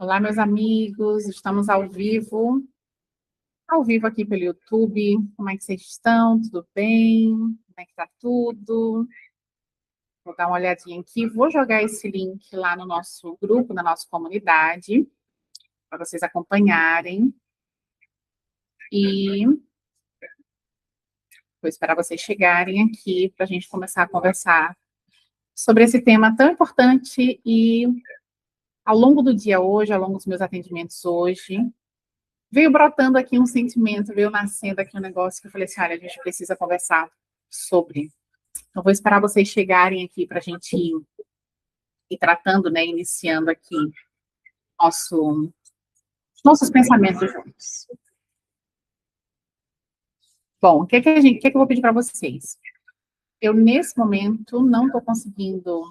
Olá, meus amigos, estamos ao vivo aqui pelo YouTube. Como é que vocês estão? Tudo bem? Como é que tá tudo? Vou dar uma olhadinha aqui, vou jogar esse link lá no nosso grupo, na nossa comunidade, para vocês acompanharem. E vou esperar vocês chegarem aqui para a gente começar a conversar sobre esse tema tão importante e ao longo do dia hoje, ao longo dos meus atendimentos hoje, veio brotando aqui um sentimento, veio nascendo aqui um negócio que eu falei assim, olha, a gente precisa conversar sobre. Então, vou esperar vocês chegarem aqui para a gente ir tratando, né, iniciando aqui nossos pensamentos juntos. Bom, o que eu vou pedir para vocês? Eu, nesse momento, não estou conseguindo...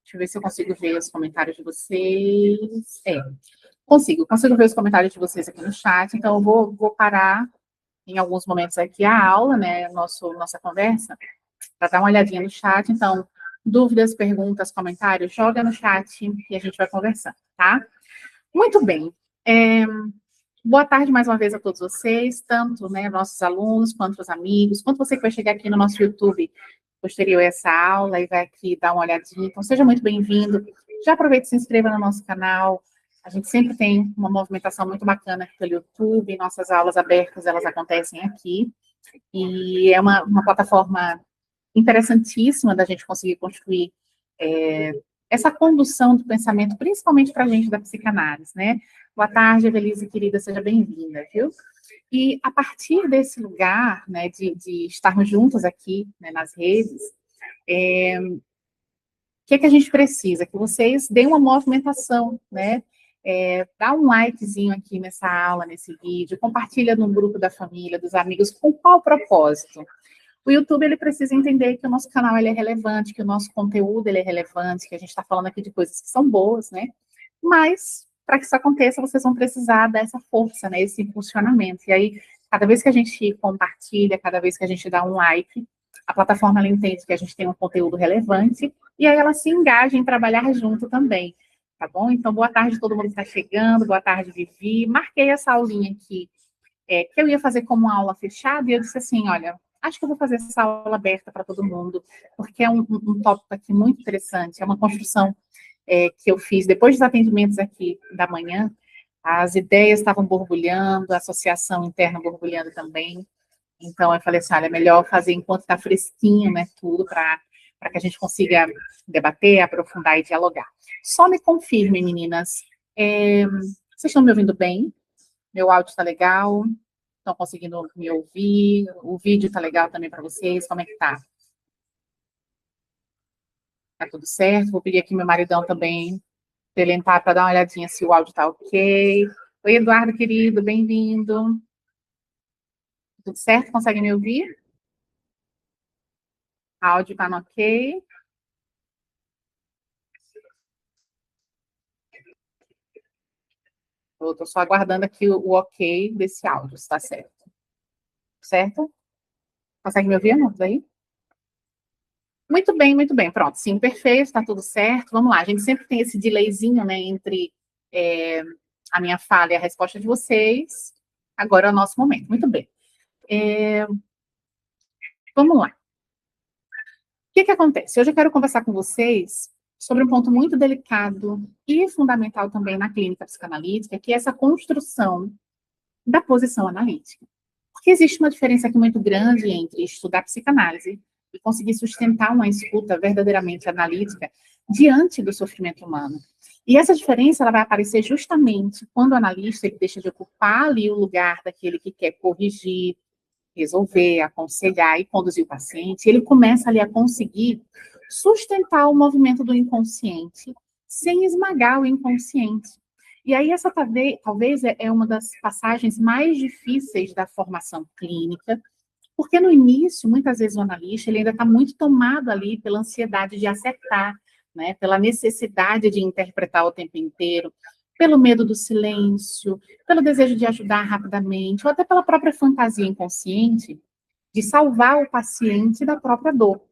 Deixa eu ver se eu consigo ver os comentários de vocês. Consigo ver os comentários de vocês aqui no chat, então eu vou parar em alguns momentos aqui a aula, né, nossa conversa, para dar uma olhadinha no chat. Então, dúvidas, perguntas, comentários, joga no chat e a gente vai conversando, tá? Muito bem. Boa tarde mais uma vez a todos vocês, tanto, né, nossos alunos, quanto os amigos, quanto você que vai chegar aqui no nosso YouTube posterior a essa aula e vai aqui dar uma olhadinha. Então, seja muito bem-vindo. Já aproveite e se inscreva no nosso canal. A gente sempre tem uma movimentação muito bacana aqui pelo YouTube, nossas aulas abertas, elas acontecem aqui. E é uma plataforma interessantíssima da gente conseguir construir essa condução do pensamento, principalmente para a gente da psicanálise, né? Boa tarde, Evelise, querida, seja bem-vinda, viu? E a partir desse lugar, né, de estarmos juntos aqui, né, nas redes, o que a gente precisa? Que vocês deem uma movimentação, né? Dá um likezinho aqui nessa aula, nesse vídeo, compartilha no grupo da família, dos amigos, com qual propósito? O YouTube, ele precisa entender que o nosso canal ele é relevante, que o nosso conteúdo ele é relevante, que a gente está falando aqui de coisas que são boas, né? Mas, para que isso aconteça, vocês vão precisar dessa força, né? Esse impulsionamento. E aí, cada vez que a gente compartilha, cada vez que a gente dá um like, a plataforma ela entende que a gente tem um conteúdo relevante e aí ela se engaja em trabalhar junto também, tá bom? Então, boa tarde a todo mundo que está chegando, boa tarde, Vivi. Marquei essa aulinha aqui, que eu ia fazer como aula fechada, e eu disse assim, olha, acho que eu vou fazer essa aula aberta para todo mundo, porque é um tópico aqui muito interessante, é uma construção que eu fiz depois dos atendimentos aqui da manhã, as ideias estavam borbulhando, a associação interna borbulhando também, então eu falei assim, olha, é melhor fazer enquanto está fresquinho, né, tudo, para que a gente consiga debater, aprofundar e dialogar. Só me confirmem, meninas, vocês estão me ouvindo bem? Meu áudio está legal? Estão conseguindo me ouvir? O vídeo está legal também para vocês? Como é que tá? Tá tudo certo? Vou pedir aqui meu maridão também para ele entrar para dar uma olhadinha se o áudio está ok. Oi, Eduardo, querido, bem-vindo. Tudo certo? Consegue me ouvir? Áudio está no ok? Eu estou só aguardando aqui o ok desse áudio, se está certo. Certo? Consegue me ouvir, amor? Daí? Muito bem. Pronto, sim, perfeito, está tudo certo. Vamos lá, a gente sempre tem esse delayzinho, né, entre a minha fala e a resposta de vocês. Agora é o nosso momento. Muito bem. Vamos lá. O que acontece? Hoje eu quero conversar com vocês sobre um ponto muito delicado e fundamental também na clínica psicanalítica, que é essa construção da posição analítica. Porque existe uma diferença aqui muito grande entre estudar psicanálise e conseguir sustentar uma escuta verdadeiramente analítica diante do sofrimento humano. E essa diferença ela vai aparecer justamente quando o analista ele deixa de ocupar ali o lugar daquele que quer corrigir, resolver, aconselhar e conduzir o paciente, ele começa ali a conseguir sustentar o movimento do inconsciente sem esmagar o inconsciente. E aí essa talvez é uma das passagens mais difíceis da formação clínica, porque no início, muitas vezes o analista ele ainda está muito tomado ali pela ansiedade de acertar, né, pela necessidade de interpretar o tempo inteiro, pelo medo do silêncio, pelo desejo de ajudar rapidamente, ou até pela própria fantasia inconsciente de salvar o paciente da própria dor.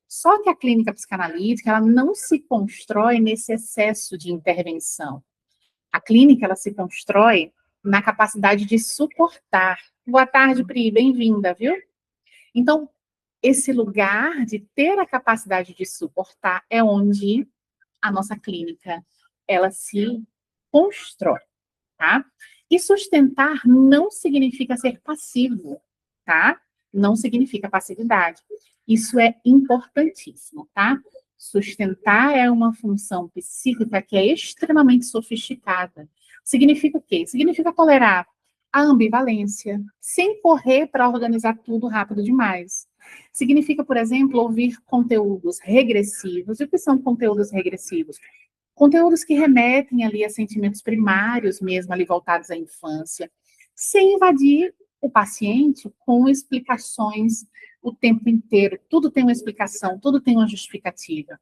Só que a clínica psicanalítica, ela não se constrói nesse excesso de intervenção. A clínica, ela se constrói na capacidade de suportar. Boa tarde, Pri, bem-vinda, viu? Então, esse lugar de ter a capacidade de suportar é onde a nossa clínica, ela se constrói, tá? E sustentar não significa ser passivo, tá? Não significa passividade. Isso é importantíssimo, tá? Sustentar é uma função psíquica que é extremamente sofisticada. Significa o quê? Significa tolerar a ambivalência, sem correr para organizar tudo rápido demais. Significa, por exemplo, ouvir conteúdos regressivos. E o que são conteúdos regressivos? Conteúdos que remetem ali a sentimentos primários mesmo, ali voltados à infância, sem invadir o paciente com explicações o tempo inteiro. Tudo tem uma explicação, tudo tem uma justificativa.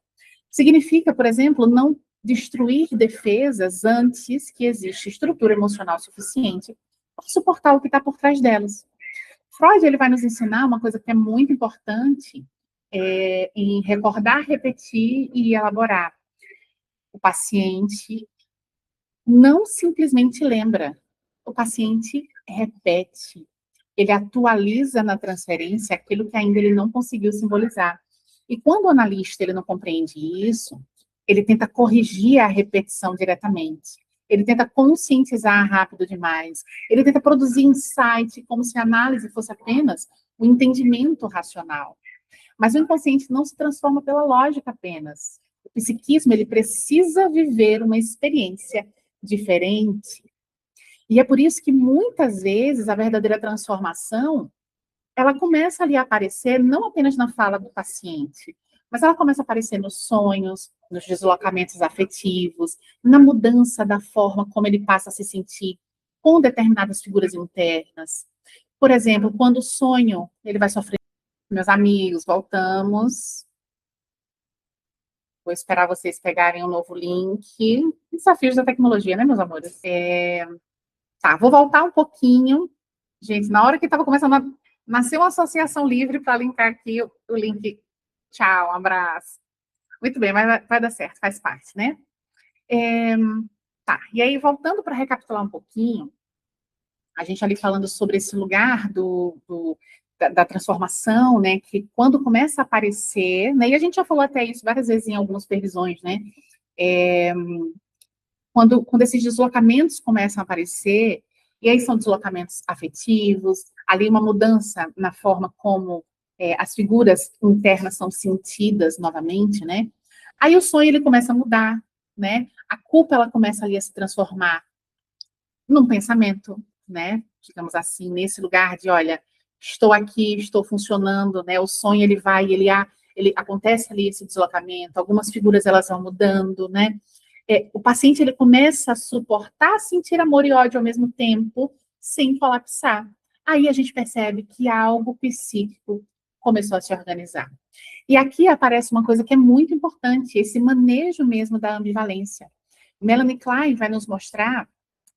Significa, por exemplo, não destruir defesas antes que exista estrutura emocional suficiente para suportar o que está por trás delas. Freud, ele vai nos ensinar uma coisa que é muito importante, em recordar, repetir e elaborar. O paciente não simplesmente lembra, o paciente repete. Ele atualiza na transferência aquilo que ainda ele não conseguiu simbolizar. E quando o analista ele não compreende isso, ele tenta corrigir a repetição diretamente. Ele tenta conscientizar rápido demais. Ele tenta produzir insight como se a análise fosse apenas o entendimento racional. Mas o inconsciente não se transforma pela lógica apenas. O psiquismo, ele precisa viver uma experiência diferente. E é por isso que, muitas vezes, a verdadeira transformação, ela começa ali a aparecer não apenas na fala do paciente, mas ela começa a aparecer nos sonhos, nos deslocamentos afetivos, na mudança da forma como ele passa a se sentir com determinadas figuras internas. Por exemplo, quando o sonho, ele vai sofrer. Meus amigos, voltamos. Vou esperar vocês pegarem um novo link. Desafios da tecnologia, né, meus amores? Tá, vou voltar um pouquinho. Gente, na hora que estava começando a nascer uma associação livre para linkar aqui o link. Tchau, um abraço. Muito bem, vai dar certo, faz parte, né? Tá, e aí, voltando para recapitular um pouquinho, a gente ali falando sobre esse lugar da transformação, né, que quando começa a aparecer, né, e a gente já falou até isso várias vezes em algumas previsões, né, quando esses deslocamentos começam a aparecer, e aí são deslocamentos afetivos, ali uma mudança na forma como as figuras internas são sentidas novamente, né, aí o sonho ele começa a mudar, né, a culpa ela começa ali a se transformar num pensamento, né, digamos assim, nesse lugar de, olha, estou aqui, estou funcionando, né, o sonho ele vai, ele acontece ali esse deslocamento, algumas figuras elas vão mudando, né, o paciente ele começa a suportar sentir amor e ódio ao mesmo tempo, sem colapsar. Aí a gente percebe que algo psíquico começou a se organizar. E aqui aparece uma coisa que é muito importante, esse manejo mesmo da ambivalência. Melanie Klein vai nos mostrar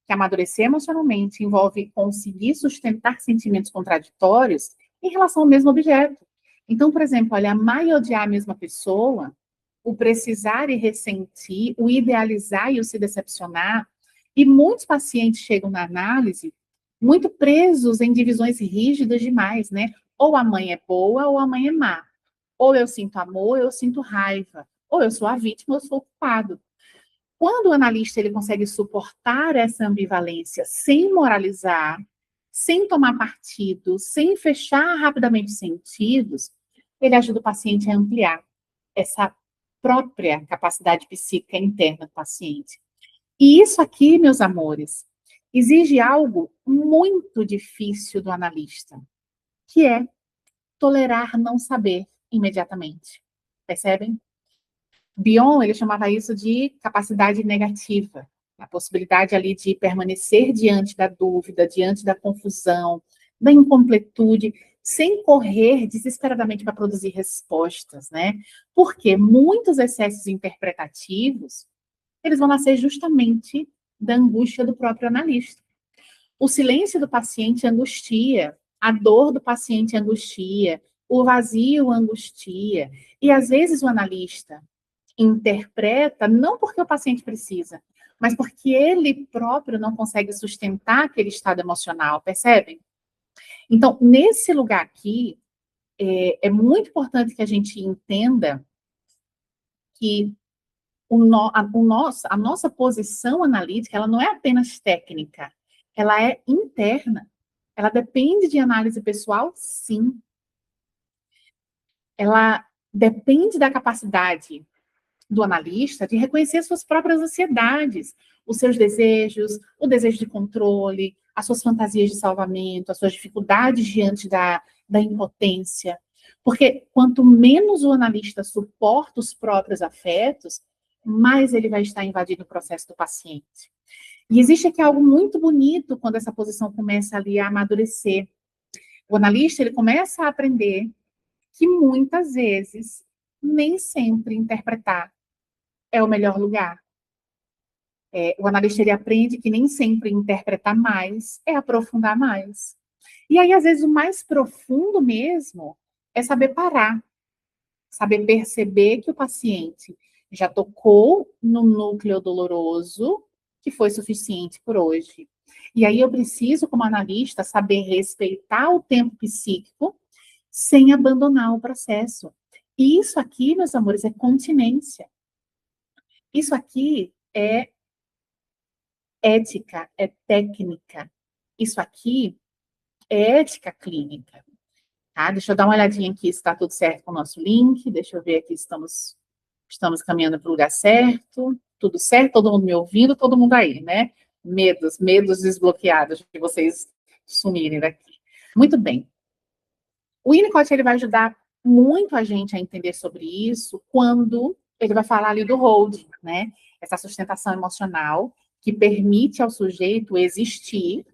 que amadurecer emocionalmente envolve conseguir sustentar sentimentos contraditórios em relação ao mesmo objeto. Então, por exemplo, olha, amar e odiar a mesma pessoa, o precisar e ressentir, o idealizar e o se decepcionar, e muitos pacientes chegam na análise muito presos em divisões rígidas demais, né? Ou a mãe é boa ou a mãe é má. Ou eu sinto amor, ou eu sinto raiva. Ou eu sou a vítima, ou eu sou o culpado. Quando o analista ele consegue suportar essa ambivalência sem moralizar, sem tomar partido, sem fechar rapidamente sentidos, ele ajuda o paciente a ampliar essa própria capacidade psíquica interna do paciente. E isso aqui, meus amores, exige algo muito difícil do analista, que é tolerar não saber imediatamente. Percebem? Bion, ele chamava isso de capacidade negativa, a possibilidade ali de permanecer diante da dúvida, diante da confusão, da incompletude, sem correr desesperadamente para produzir respostas, né? Porque muitos excessos interpretativos, eles vão nascer justamente da angústia do próprio analista. O silêncio do paciente angustia, a dor do paciente angustia, o vazio angustia, e às vezes o analista interpreta não porque o paciente precisa, mas porque ele próprio não consegue sustentar aquele estado emocional, percebem? Então, nesse lugar aqui, é muito importante que a gente entenda que a nossa posição analítica, ela não é apenas técnica, ela é interna. Ela depende de análise pessoal, sim. Ela depende da capacidade do analista de reconhecer suas próprias ansiedades, os seus desejos, o desejo de controle, as suas fantasias de salvamento, as suas dificuldades diante da impotência. Porque quanto menos o analista suporta os próprios afetos, mais ele vai estar invadindo o processo do paciente. E existe aqui algo muito bonito quando essa posição começa ali a amadurecer. O analista, ele começa a aprender que muitas vezes nem sempre interpretar é o melhor lugar. O analista, ele aprende que nem sempre interpretar mais é aprofundar mais. E aí, às vezes, o mais profundo mesmo é saber parar, saber perceber que o paciente já tocou no núcleo doloroso, que foi suficiente por hoje. E aí eu preciso, como analista, saber respeitar o tempo psíquico sem abandonar o processo. E isso aqui, meus amores, é continência. Isso aqui é ética, é técnica. Isso aqui é ética clínica. Tá? Deixa eu dar uma olhadinha aqui se está tudo certo com o nosso link. Deixa eu ver aqui se estamos caminhando para o lugar certo. Tudo certo? Todo mundo me ouvindo? Todo mundo aí, né? Medos desbloqueados de vocês sumirem daqui. Muito bem. O Winnicott, ele vai ajudar muito a gente a entender sobre isso quando ele vai falar ali do holding, né? Essa sustentação emocional que permite ao sujeito existir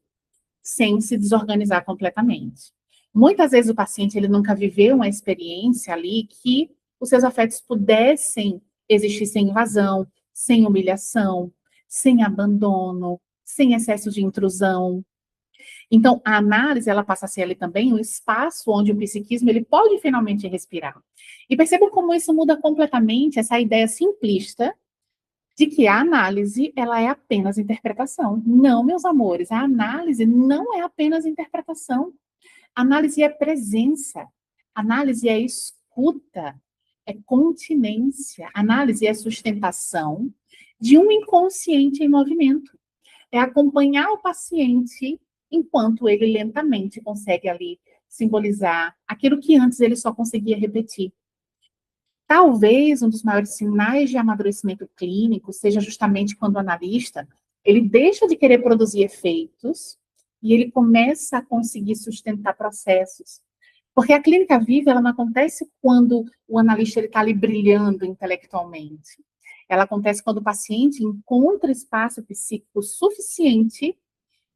sem se desorganizar completamente. Muitas vezes o paciente, ele nunca viveu uma experiência ali que os seus afetos pudessem existir sem invasão, sem humilhação, sem abandono, sem excesso de intrusão. Então, a análise, ela passa a ser ali também um espaço onde o psiquismo, ele pode finalmente respirar. E percebam como isso muda completamente essa ideia simplista de que a análise, ela é apenas interpretação. Não, meus amores, a análise não é apenas interpretação. Análise é presença. Análise é escuta, é continência. Análise é sustentação de um inconsciente em movimento. É acompanhar o paciente enquanto ele lentamente consegue ali simbolizar aquilo que antes ele só conseguia repetir. Talvez um dos maiores sinais de amadurecimento clínico seja justamente quando o analista, ele deixa de querer produzir efeitos e ele começa a conseguir sustentar processos. Porque a clínica viva, ela não acontece quando o analista está ali brilhando intelectualmente. Ela acontece quando o paciente encontra espaço psíquico suficiente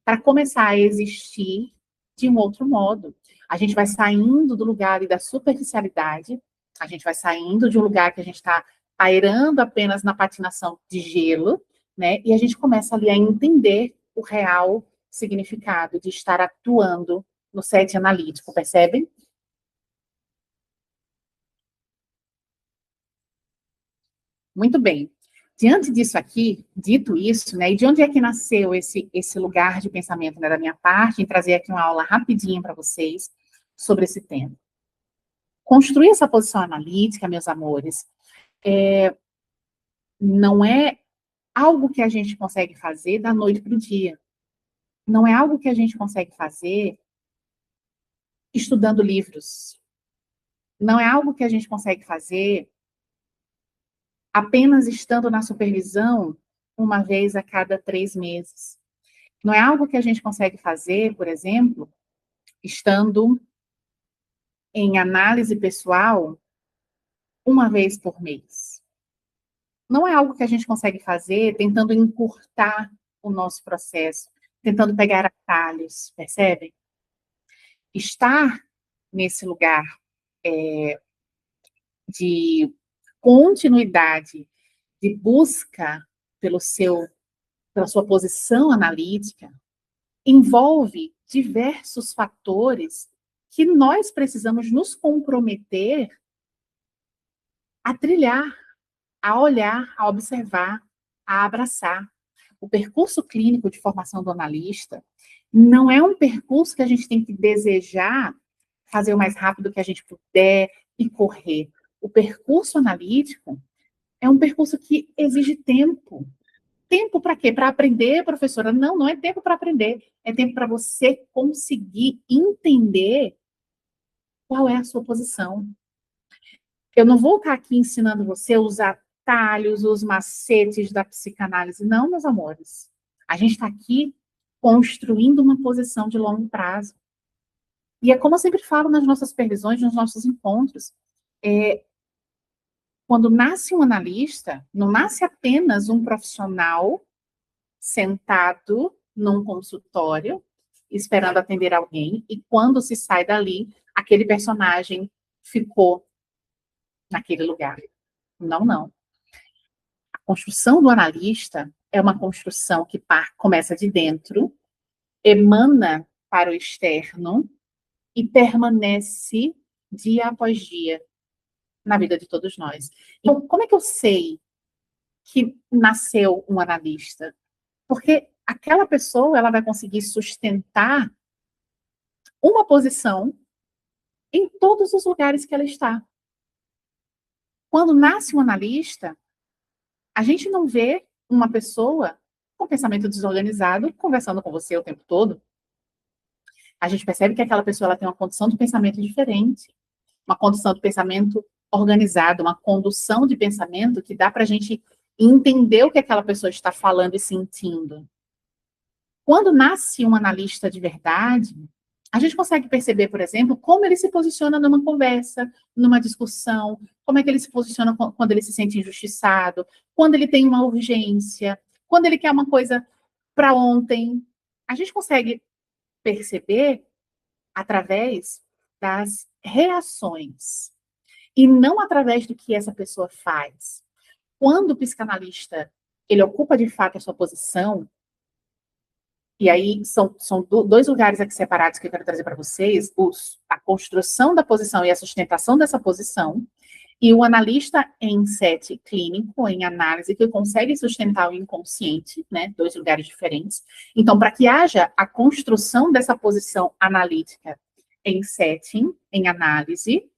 para começar a existir de um outro modo. A gente vai saindo do lugar ali da superficialidade, a gente vai saindo de um lugar que a gente está pairando apenas na patinação de gelo, né? E a gente começa ali a entender o real significado de estar atuando no set analítico, percebem? Muito bem. Diante disso aqui, dito isso, né, e de onde é que nasceu esse lugar de pensamento, né, da minha parte, em trazer aqui uma aula rapidinha para vocês sobre esse tema. Construir essa posição analítica, meus amores, não é algo que a gente consegue fazer da noite para o dia. Não é algo que a gente consegue fazer estudando livros. Não é algo que a gente consegue fazer apenas estando na supervisão uma vez a cada 3 meses. Não é algo que a gente consegue fazer, por exemplo, estando em análise pessoal uma vez por mês. Não é algo que a gente consegue fazer tentando encurtar o nosso processo, tentando pegar atalhos, percebem? Estar nesse lugar de continuidade, de busca pela sua posição analítica, envolve diversos fatores que nós precisamos nos comprometer a trilhar, a olhar, a observar, a abraçar. o percurso clínico de formação do analista não é um percurso que a gente tem que desejar fazer o mais rápido que a gente puder e correr. O percurso analítico é um percurso que exige tempo. Tempo para quê? Para aprender, professora? Não, não é tempo para aprender. É tempo para você conseguir entender qual é a sua posição. Eu não vou estar aqui ensinando você a usar atalhos, os macetes da psicanálise. Não, meus amores. A gente está aqui construindo uma posição de longo prazo. E é como eu sempre falo nas nossas supervisões, nos nossos encontros. Quando nasce um analista, não nasce apenas um profissional sentado num consultório, esperando atender alguém, e quando se sai dali, aquele personagem ficou naquele lugar. Não, não. A construção do analista é uma construção que começa de dentro, emana para o externo e permanece dia após dia na vida de todos nós. Então, como é que eu sei que nasceu um analista? Porque aquela pessoa, ela vai conseguir sustentar uma posição em todos os lugares que ela está. Quando nasce um analista, a gente não vê uma pessoa com pensamento desorganizado conversando com você o tempo todo. A gente percebe que aquela pessoa ela tem uma condição de pensamento diferente, uma condição de pensamento organizada, uma condução de pensamento que dá para a gente entender o que aquela pessoa está falando e sentindo. Quando nasce um analista de verdade, a gente consegue perceber, por exemplo, como ele se posiciona numa conversa, numa discussão, como é que ele se posiciona quando ele se sente injustiçado, quando ele tem uma urgência, quando ele quer uma coisa para ontem. A gente consegue perceber através das reações e não através do que essa pessoa faz. Quando o psicanalista ele ocupa de fato a sua posição, e aí são dois lugares aqui separados que eu quero trazer para vocês, a construção da posição e a sustentação dessa posição, e o analista em set clínico, em análise, que consegue sustentar o inconsciente, né, dois lugares diferentes. Então, para que haja a construção dessa posição analítica em setting, em análise,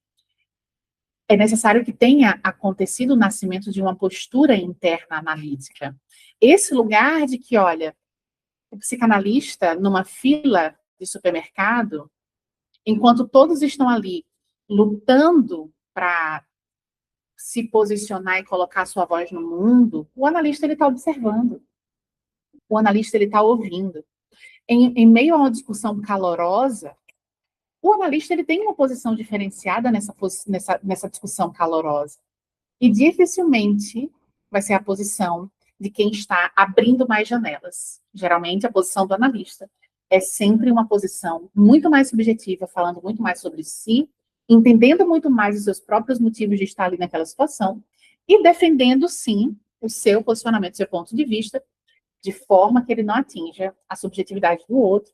é necessário que tenha acontecido o nascimento de uma postura interna analítica. Esse lugar de que, olha, o psicanalista, numa fila de supermercado, enquanto todos estão ali lutando para se posicionar e colocar sua voz no mundo, o analista ele está observando, o analista ele está ouvindo. Em meio a uma discussão calorosa, o analista ele tem uma posição diferenciada nessa discussão calorosa. E dificilmente vai ser a posição de quem está abrindo mais janelas. Geralmente, a posição do analista é sempre uma posição muito mais subjetiva, falando muito mais sobre si, entendendo muito mais os seus próprios motivos de estar ali naquela situação e defendendo, sim, o seu posicionamento, o seu ponto de vista, de forma que ele não atinja a subjetividade do outro.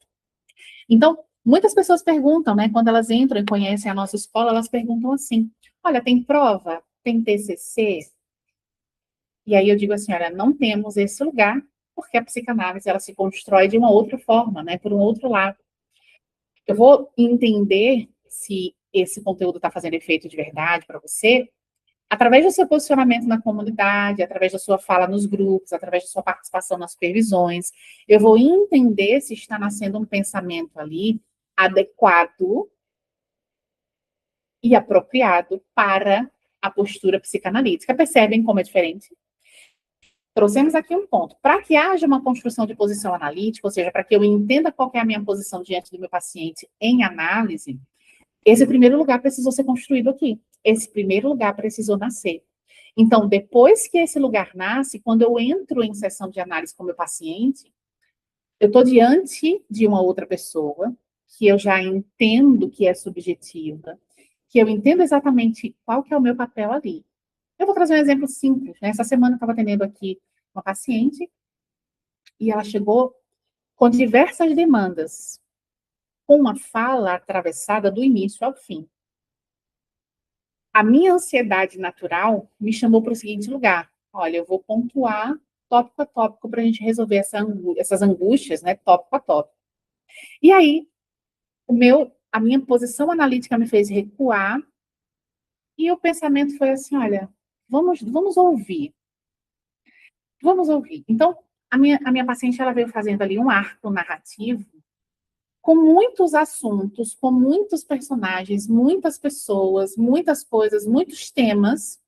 Então, muitas pessoas perguntam, né, quando elas entram e conhecem a nossa escola, elas perguntam assim, olha, tem prova? Tem TCC? E aí eu digo assim, olha, não temos esse lugar, porque a psicanálise ela se constrói de uma outra forma, né, por um outro lado. Eu vou entender se esse conteúdo está fazendo efeito de verdade para você, através do seu posicionamento na comunidade, através da sua fala nos grupos, através da sua participação nas supervisões. Eu vou entender se está nascendo um pensamento ali adequado e apropriado para a postura psicanalítica. Percebem como é diferente? Trouxemos aqui um ponto. Para que haja uma construção de posição analítica, ou seja, para que eu entenda qual é a minha posição diante do meu paciente em análise, esse primeiro lugar precisou ser construído aqui. Esse primeiro lugar precisou nascer. Então, depois que esse lugar nasce, quando eu entro em sessão de análise com o meu paciente, eu estou diante de uma outra pessoa que eu já entendo que é subjetiva, que eu entendo exatamente qual que é o meu papel ali. Eu vou trazer um exemplo simples, né? Essa semana eu estava atendendo aqui uma paciente e ela chegou com diversas demandas, com uma fala atravessada do início ao fim. A minha ansiedade natural me chamou para o seguinte lugar. Olha, eu vou pontuar tópico a tópico, para a gente resolver essas angústias, né, tópico a tópico. E aí, a minha posição analítica me fez recuar, e o pensamento foi assim, olha, vamos ouvir. Vamos ouvir. Então, a minha paciente, ela veio fazendo ali um arco narrativo com muitos assuntos, com muitos personagens, muitas pessoas, muitas coisas, muitos temas,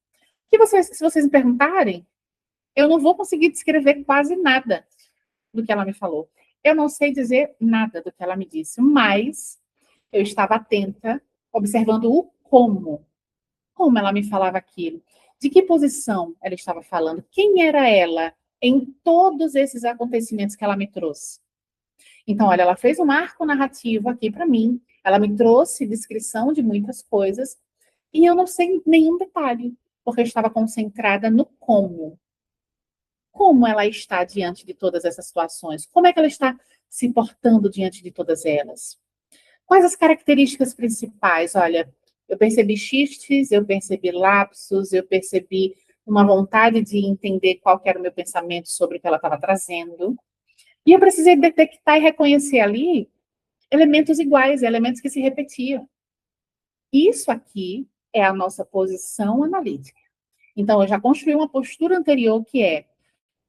que se vocês me perguntarem, eu não vou conseguir descrever quase nada do que ela me falou. Eu não sei dizer nada do que ela me disse, mas eu estava atenta, observando o como ela me falava aquilo, de que posição ela estava falando, quem era ela em todos esses acontecimentos que ela me trouxe. Então, olha, ela fez um arco narrativo aqui para mim, ela me trouxe descrição de muitas coisas, e eu não sei nenhum detalhe, porque eu estava concentrada no como. Como ela está diante de todas essas situações? Como é que ela está se portando diante de todas elas? Quais as características principais? Olha, eu percebi xistes, eu percebi lapsos, eu percebi uma vontade de entender qual que era o meu pensamento sobre o que ela estava trazendo. E eu precisei detectar e reconhecer ali elementos iguais, elementos que se repetiam. Isso aqui é a nossa posição analítica. Então, eu já construí uma postura anterior que é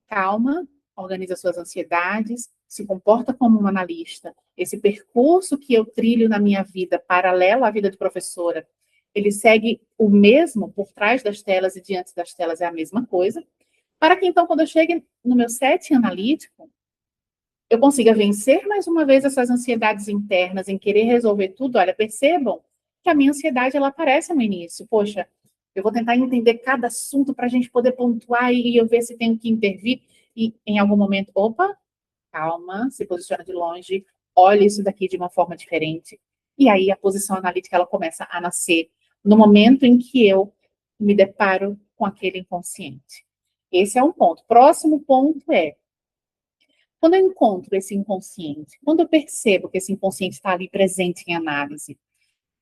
calma, organiza suas ansiedades, se comporta como um analista. Esse percurso que eu trilho na minha vida, paralelo à vida de professora, ele segue o mesmo por trás das telas e diante das telas é a mesma coisa, para que então, quando eu chegue no meu set analítico, eu consiga vencer mais uma vez essas ansiedades internas em querer resolver tudo. Olha, percebam que a minha ansiedade, ela aparece no início. Poxa, eu vou tentar entender cada assunto para a gente poder pontuar e eu ver se tenho que intervir. E em algum momento, opa, calma, se posiciona de longe, olha isso daqui de uma forma diferente. E aí a posição analítica, ela começa a nascer no momento em que eu me deparo com aquele inconsciente. Esse é um ponto. Próximo ponto é, quando eu encontro esse inconsciente, quando eu percebo que esse inconsciente está ali presente em análise,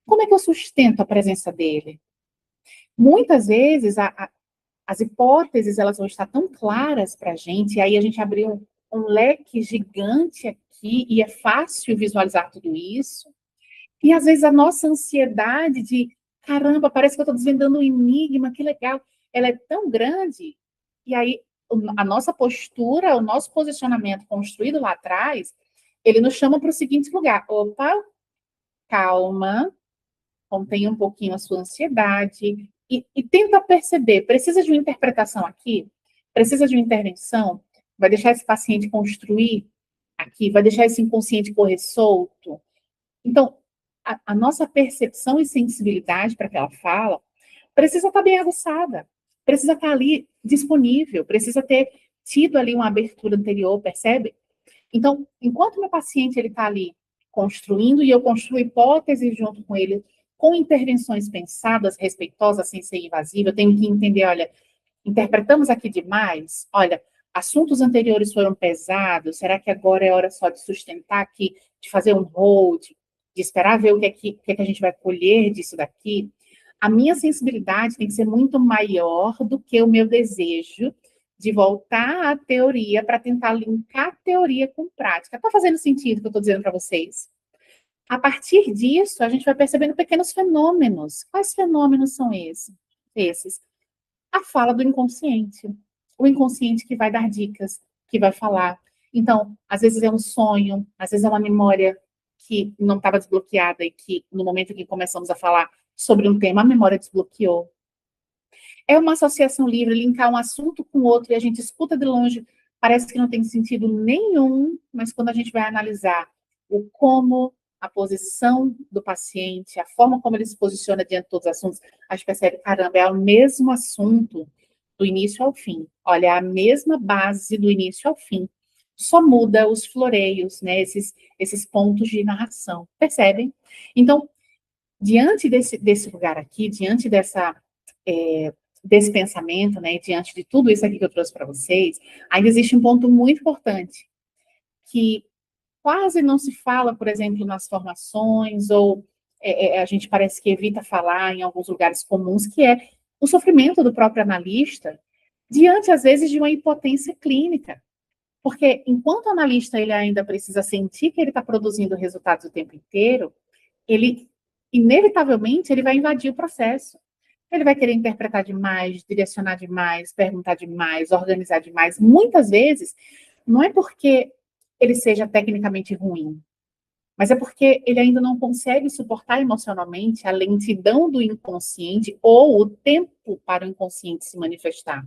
como é que eu sustento a presença dele? Muitas vezes, as hipóteses elas vão estar tão claras para a gente, e aí a gente abriu um leque gigante aqui, e é fácil visualizar tudo isso. E às vezes a nossa ansiedade de, caramba, parece que eu estou desvendando um enigma, que legal, ela é tão grande, e aí a nossa postura, o nosso posicionamento construído lá atrás, ele nos chama para o seguinte lugar: opa, calma, contém um pouquinho a sua ansiedade e tenta perceber, precisa de uma interpretação aqui? Precisa de uma intervenção? Vai deixar esse paciente construir aqui? Vai deixar esse inconsciente correr solto? Então, a nossa percepção e sensibilidade para aquela fala precisa estar bem aguçada, precisa estar ali disponível, precisa ter tido ali uma abertura anterior, percebe? Então, enquanto meu paciente ele está ali construindo e eu construo hipóteses junto com ele, com intervenções pensadas, respeitosas, sem ser invasiva, eu tenho que entender, olha, interpretamos aqui demais? Olha, assuntos anteriores foram pesados, será que agora é hora só de sustentar aqui, de fazer um hold, de esperar ver o que é que a gente vai colher disso daqui? A minha sensibilidade tem que ser muito maior do que o meu desejo de voltar à teoria para tentar linkar teoria com prática. Está fazendo sentido o que eu estou dizendo para vocês? A partir disso, a gente vai percebendo pequenos fenômenos. Quais fenômenos são esses? A fala do inconsciente. O inconsciente que vai dar dicas, que vai falar. Então, às vezes é um sonho, às vezes é uma memória que não estava desbloqueada e que, no momento em que começamos a falar sobre um tema, a memória desbloqueou. É uma associação livre, linkar um assunto com outro e a gente escuta de longe, parece que não tem sentido nenhum, mas quando a gente vai analisar o como, a posição do paciente, a forma como ele se posiciona diante de todos os assuntos, a gente percebe, caramba, é o mesmo assunto do início ao fim. Olha, é a mesma base do início ao fim. Só muda os floreios, né, esses pontos de narração. Percebem? Então, diante desse lugar aqui, diante desse pensamento, né, e diante de tudo isso aqui que eu trouxe para vocês, ainda existe um ponto muito importante, que quase não se fala, por exemplo, nas formações, ou a gente parece que evita falar em alguns lugares comuns, que é o sofrimento do próprio analista diante, às vezes, de uma impotência clínica. Porque, enquanto o analista ele ainda precisa sentir que ele está produzindo resultados o tempo inteiro, ele, inevitavelmente, ele vai invadir o processo. Ele vai querer interpretar demais, direcionar demais, perguntar demais, organizar demais. Muitas vezes, não é porque ele seja tecnicamente ruim, mas é porque ele ainda não consegue suportar emocionalmente a lentidão do inconsciente ou o tempo para o inconsciente se manifestar,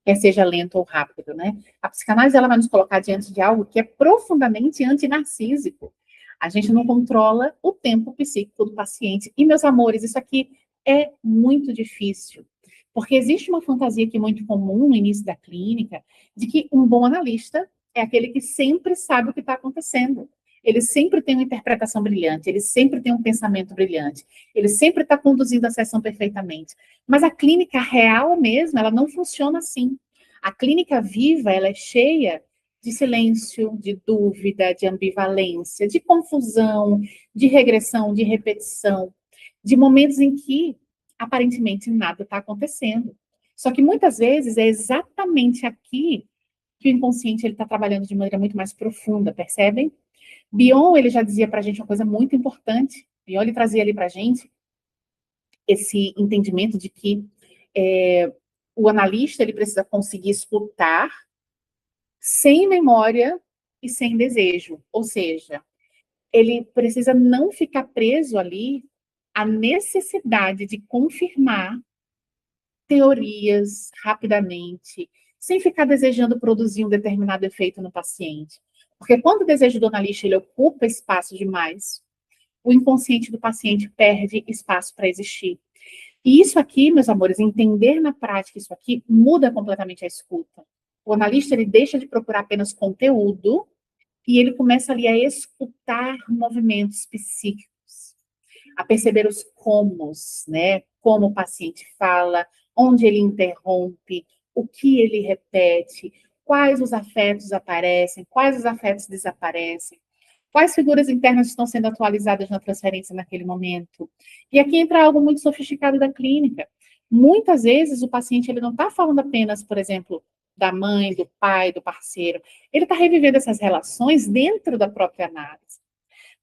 quer seja lento ou rápido, né? A psicanálise ela vai nos colocar diante de algo que é profundamente antinarcísico. A gente não controla o tempo psíquico do paciente. E, meus amores, isso aqui é muito difícil, porque existe uma fantasia aqui muito comum no início da clínica, de que um bom analista é aquele que sempre sabe o que está acontecendo. Ele sempre tem uma interpretação brilhante, ele sempre tem um pensamento brilhante, ele sempre está conduzindo a sessão perfeitamente. Mas a clínica real mesmo, ela não funciona assim. A clínica viva, ela é cheia de silêncio, de dúvida, de ambivalência, de confusão, de regressão, de repetição, de momentos em que aparentemente nada está acontecendo. Só que muitas vezes é exatamente aqui que o inconsciente ele está trabalhando de maneira muito mais profunda, percebem? Bion, ele já dizia para a gente uma coisa muito importante. Bion, ele trazia ali para a gente esse entendimento de que o analista ele precisa conseguir escutar sem memória e sem desejo. Ou seja, ele precisa não ficar preso ali à necessidade de confirmar teorias rapidamente, sem ficar desejando produzir um determinado efeito no paciente. Porque quando o desejo do analista ele ocupa espaço demais, o inconsciente do paciente perde espaço para existir. E isso aqui, meus amores, entender na prática isso aqui muda completamente a escuta. O analista ele deixa de procurar apenas conteúdo e ele começa ali a escutar movimentos psíquicos, a perceber os comos, né? Como o paciente fala, onde ele interrompe, o que ele repete, quais os afetos aparecem, quais os afetos desaparecem, quais figuras internas estão sendo atualizadas na transferência naquele momento. E aqui entra algo muito sofisticado da clínica. Muitas vezes o paciente ele não está falando apenas, por exemplo, da mãe, do pai, do parceiro. Ele está revivendo essas relações dentro da própria análise.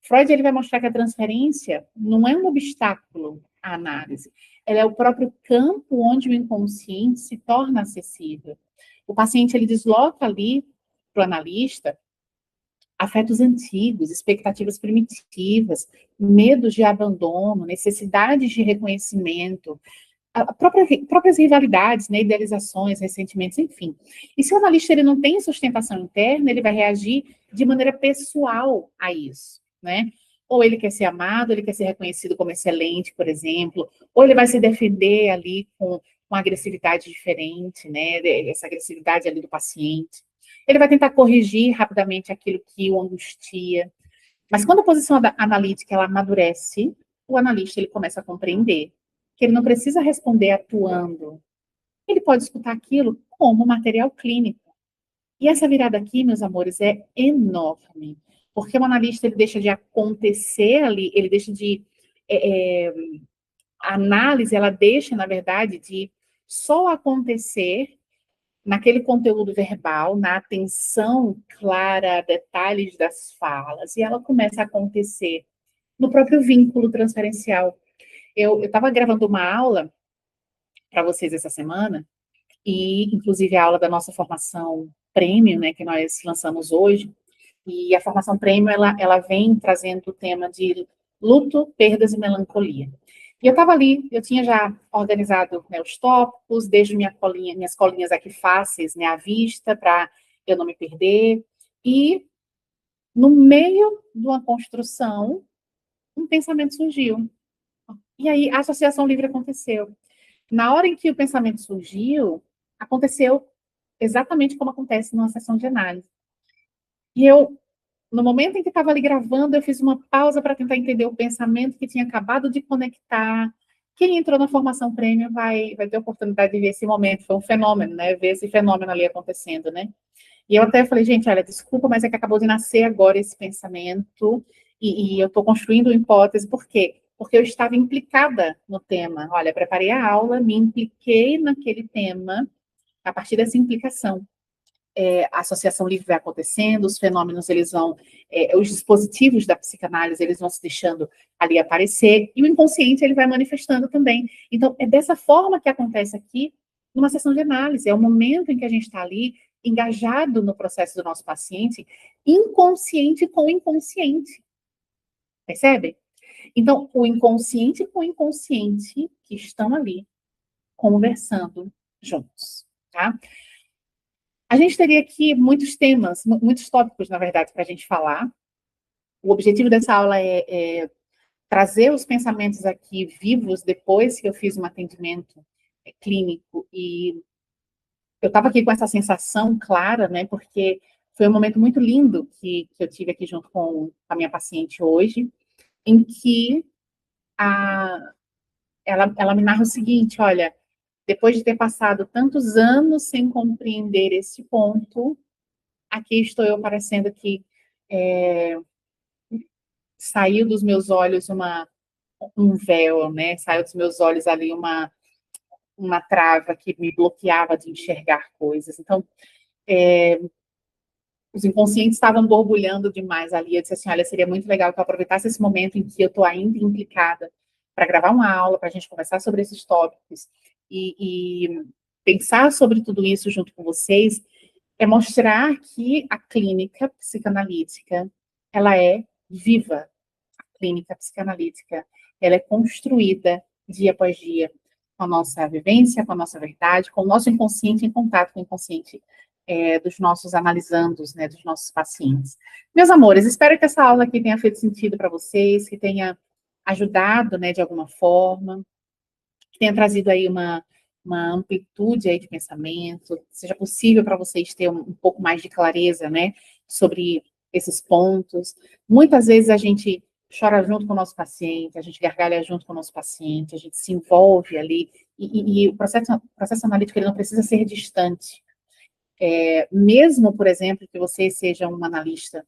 Freud ele vai mostrar que a transferência não é um obstáculo à análise, ela é o próprio campo onde o inconsciente se torna acessível. O paciente ele desloca ali para o analista afetos antigos, expectativas primitivas, medos de abandono, necessidades de reconhecimento, próprias rivalidades, né, idealizações, ressentimentos, enfim. E se o analista ele não tem sustentação interna, ele vai reagir de maneira pessoal a isso, né? Ou ele quer ser amado, ele quer ser reconhecido como excelente, por exemplo, ou ele vai se defender ali com uma agressividade diferente, né? Essa agressividade ali do paciente. Ele vai tentar corrigir rapidamente aquilo que o angustia. Mas quando a posição analítica ela amadurece, o analista ele começa a compreender que ele não precisa responder atuando. Ele pode escutar aquilo como material clínico. E essa virada aqui, meus amores, é enorme. Porque o analista ele deixa de acontecer ali, ele deixa de. A análise, ela deixa, na verdade, de só acontecer naquele conteúdo verbal, na atenção clara a detalhes das falas, e ela começa a acontecer no próprio vínculo transferencial. Eu estava gravando uma aula para vocês essa semana, e inclusive a aula da nossa formação Premium, né, que nós lançamos hoje, e a formação Premium, ela vem trazendo o tema de luto, perdas e melancolia. E eu estava ali, eu tinha já organizado, né, os tópicos, deixo minhas colinhas aqui fáceis, né, à vista, para eu não me perder. E no meio de uma construção, um pensamento surgiu. E aí a associação livre aconteceu. Na hora em que o pensamento surgiu, aconteceu exatamente como acontece numa sessão de análise. E eu, no momento em que estava ali gravando, eu fiz uma pausa para tentar entender o pensamento que tinha acabado de conectar. Quem entrou na formação Premium vai ter a oportunidade de ver esse momento. Foi um fenômeno, né? Ver esse fenômeno ali acontecendo, né? E eu até falei, gente, olha, desculpa, mas é que acabou de nascer agora esse pensamento e eu estou construindo uma hipótese. Por quê? Porque eu estava implicada no tema. Olha, preparei a aula, me impliquei naquele tema a partir dessa implicação. A associação livre vai acontecendo, os fenômenos, os dispositivos da psicanálise, eles vão se deixando ali aparecer, e o inconsciente, ele vai manifestando também. Então, é dessa forma que acontece aqui, numa sessão de análise, é o momento em que a gente está ali, engajado no processo do nosso paciente, inconsciente com o inconsciente, percebe? Então, o inconsciente com o inconsciente que estão ali, conversando juntos, tá? A gente teria aqui muitos temas, muitos tópicos, na verdade, para a gente falar. O objetivo dessa aula é trazer os pensamentos aqui vivos depois que eu fiz um atendimento clínico. E eu estava aqui com essa sensação clara, né? Porque foi um momento muito lindo que eu tive aqui junto com a minha paciente hoje, em que ela me narra o seguinte: olha, depois de ter passado tantos anos sem compreender esse ponto, aqui estou eu parecendo que saiu dos meus olhos um véu, né? Saiu dos meus olhos ali uma trava que me bloqueava de enxergar coisas. Então, os inconscientes estavam borbulhando demais ali. Eu disse assim, olha, seria muito legal que eu aproveitasse esse momento em que eu estou ainda implicada para gravar uma aula, para a gente conversar sobre esses tópicos e pensar sobre tudo isso junto com vocês, é mostrar que a clínica psicanalítica, ela é viva. A clínica psicanalítica, ela é construída dia após dia com a nossa vivência, com a nossa verdade, com o nosso inconsciente em contato com o inconsciente dos nossos analisandos, né, dos nossos pacientes. Meus amores, espero que essa aula aqui tenha feito sentido para vocês, que tenha ajudado, né, de alguma forma, que tenha trazido aí uma amplitude aí de pensamento, que seja possível para vocês ter um pouco mais de clareza, né, sobre esses pontos. Muitas vezes a gente chora junto com o nosso paciente, a gente gargalha junto com o nosso paciente, a gente se envolve ali, e o processo analítico, ele não precisa ser distante. Mesmo, por exemplo, que você seja um analista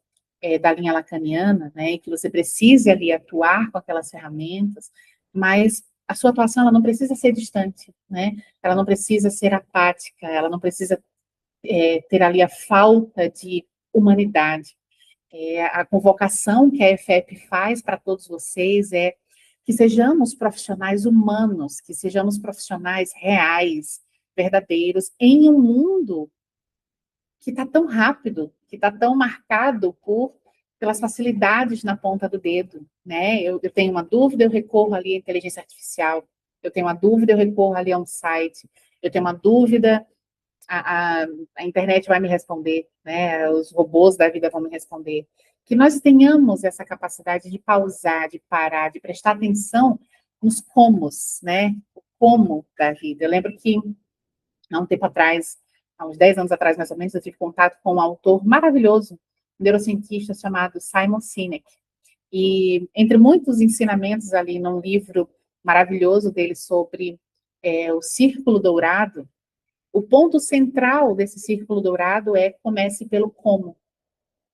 da linha lacaniana, né, e que você precise ali atuar com aquelas ferramentas, mas a sua atuação, ela não precisa ser distante, né, ela não precisa ser apática, ela não precisa ter ali a falta de humanidade. A convocação que a EFEP faz para todos vocês é que sejamos profissionais humanos, que sejamos profissionais reais, verdadeiros, em um mundo que está tão rápido, que está tão marcado pelas facilidades na ponta do dedo, né? Eu tenho uma dúvida, eu recorro ali à inteligência artificial. Eu tenho uma dúvida, eu recorro ali a um site. Eu tenho uma dúvida, a internet vai me responder, né? Os robôs da vida vão me responder. Que nós tenhamos essa capacidade de pausar, de parar, de prestar atenção nos comos, né? O como da vida. Eu lembro que, há um tempo atrás, há uns 10 anos atrás, mais ou menos, eu tive contato com um autor maravilhoso, um neurocientista chamado Simon Sinek. E, entre muitos ensinamentos ali num livro maravilhoso dele sobre o círculo dourado, o ponto central desse círculo dourado é comece pelo como.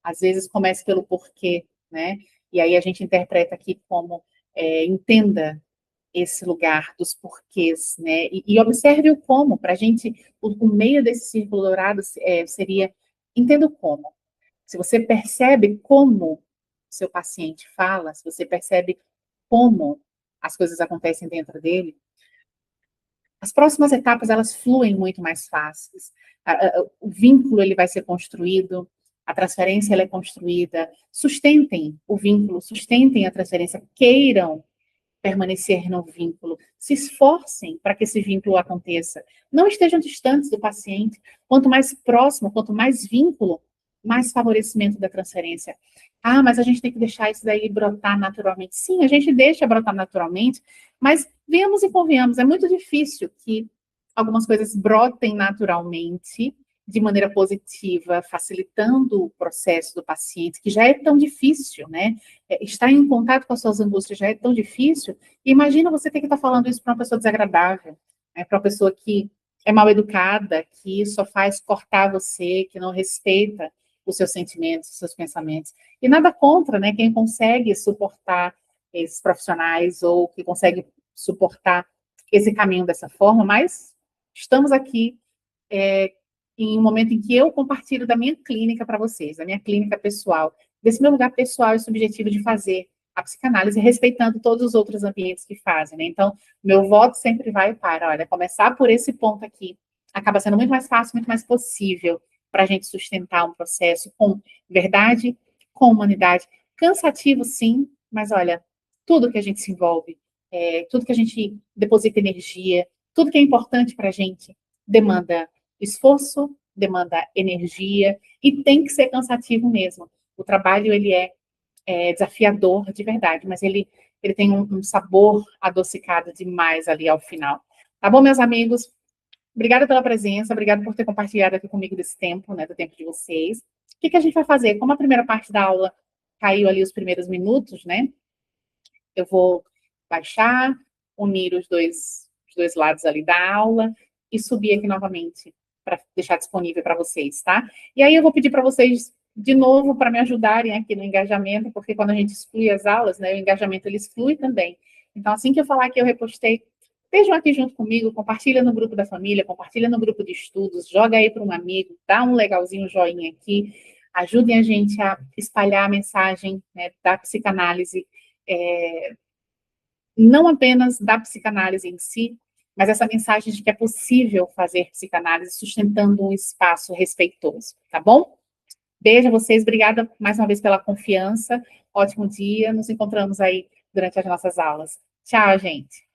Às vezes comece pelo porquê, né? E aí a gente interpreta aqui como entenda esse lugar dos porquês, né? E observe o como. Para a gente, o meio desse círculo dourado seria entenda o como. Se você percebe como o seu paciente fala, se você percebe como as coisas acontecem dentro dele, as próximas etapas, elas fluem muito mais fáceis. O vínculo, ele vai ser construído, a transferência, ela é construída. Sustentem o vínculo, sustentem a transferência, queiram permanecer no vínculo, se esforcem para que esse vínculo aconteça. Não estejam distantes do paciente. Quanto mais próximo, quanto mais vínculo, mais favorecimento da transferência. Ah, mas a gente tem que deixar isso daí brotar naturalmente. Sim, a gente deixa brotar naturalmente, mas venhamos e convenhamos, é muito difícil que algumas coisas brotem naturalmente, de maneira positiva, facilitando o processo do paciente, que já é tão difícil, né? Estar em contato com as suas angústias já é tão difícil. Imagina você ter que estar falando isso para uma pessoa desagradável, né? Para uma pessoa que é mal educada, que só faz cortar você, que não respeita os seus sentimentos, os seus pensamentos. E nada contra, né? Quem consegue suportar esses profissionais ou que consegue suportar esse caminho dessa forma, mas estamos aqui em um momento em que eu compartilho da minha clínica para vocês, da minha clínica pessoal, desse meu lugar pessoal e subjetivo de fazer a psicanálise, respeitando todos os outros ambientes que fazem, né? Então, meu voto sempre vai para, olha, começar por esse ponto aqui, acaba sendo muito mais fácil, muito mais possível para a gente sustentar um processo com verdade, com humanidade. Cansativo, sim, mas olha, tudo que a gente se envolve, tudo que a gente deposita energia, tudo que é importante para a gente demanda esforço, demanda energia e tem que ser cansativo mesmo. O trabalho, ele é desafiador de verdade, mas ele tem um sabor adocicado demais ali ao final. Tá bom, meus amigos? Obrigada pela presença, obrigada por ter compartilhado aqui comigo desse tempo, né, do tempo de vocês. O que que a gente vai fazer? Como a primeira parte da aula caiu ali os primeiros minutos, né? Eu vou baixar, unir os dois lados ali da aula e subir aqui novamente para deixar disponível para vocês, tá? E aí eu vou pedir para vocês de novo para me ajudarem aqui no engajamento, porque quando a gente exclui as aulas, né, o engajamento ele exclui também. Então, assim que eu falar que eu repostei, estejam aqui junto comigo, compartilha no grupo da família, compartilha no grupo de estudos, joga aí para um amigo, dá um legalzinho, um joinha aqui, ajudem a gente a espalhar a mensagem, né, da psicanálise, não apenas da psicanálise em si, mas essa mensagem de que é possível fazer psicanálise sustentando um espaço respeitoso, tá bom? Beijo a vocês, obrigada mais uma vez pela confiança, ótimo dia, nos encontramos aí durante as nossas aulas. Tchau, gente!